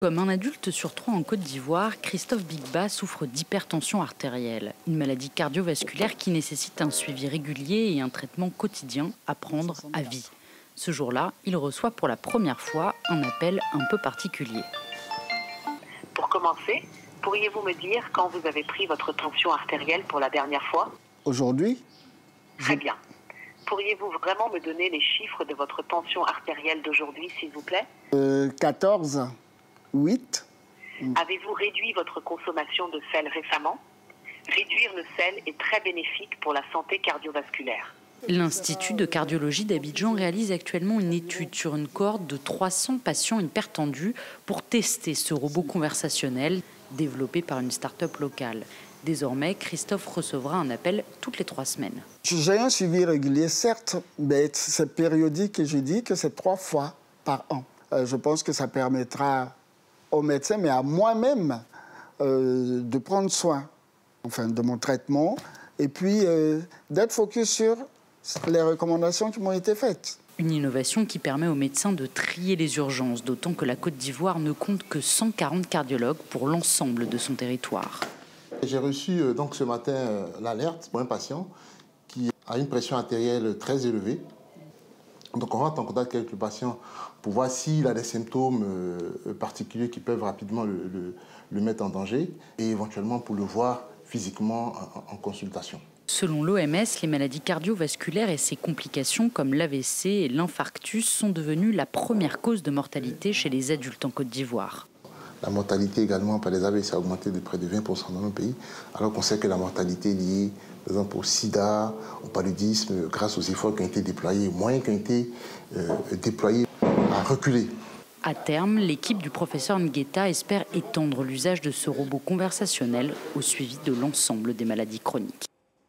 Comme un adulte sur 3 en Côte d'Ivoire, Christophe Bigba souffre d'hypertension artérielle, une maladie cardiovasculaire qui nécessite un suivi régulier et un traitement quotidien à prendre à vie. Ce jour-là, il reçoit pour la première fois un appel un peu particulier. Pour commencer, pourriez-vous me dire quand vous avez pris votre tension artérielle pour la dernière fois? Aujourd'hui? Très bien. Pourriez-vous vraiment me donner les chiffres de votre tension artérielle d'aujourd'hui, s'il vous plaît? 14, 8. Avez-vous réduit votre consommation de sel récemment? Réduire le sel est très bénéfique pour la santé cardiovasculaire. L'Institut de cardiologie d'Abidjan réalise actuellement une étude sur une cohorte de 300 patients hypertendus pour tester ce robot conversationnel développé par une start-up locale. Désormais, Christophe recevra un appel toutes les 3 semaines. J'ai un suivi régulier, certes, mais c'est périodique et je dis que c'est 3 fois par an. Je pense que ça permettra aux médecins, mais à moi-même, de prendre soin de mon traitement et puis d'être focus sur les recommandations qui m'ont été faites. Une innovation qui permet aux médecins de trier les urgences, d'autant que la Côte d'Ivoire ne compte que 140 cardiologues pour l'ensemble de son territoire. J'ai reçu donc ce matin l'alerte pour un patient qui a une pression artérielle très élevée. Donc on rentre en contact avec le patient pour voir s'il a des symptômes particuliers qui peuvent rapidement le mettre en danger et éventuellement pour le voir physiquement en consultation. Selon l'OMS, les maladies cardiovasculaires et ses complications comme l'AVC et l'infarctus sont devenues la première cause de mortalité chez les adultes en Côte d'Ivoire. La mortalité également par les AVC a augmenté de près de 20% dans nos pays, alors qu'on sait que la mortalité liée, par exemple, au sida, au paludisme, grâce aux efforts qui ont été déployés, moyens qui ont été déployés, a reculé. À terme, l'équipe du professeur Ngueta espère étendre l'usage de ce robot conversationnel au suivi de l'ensemble des maladies chroniques.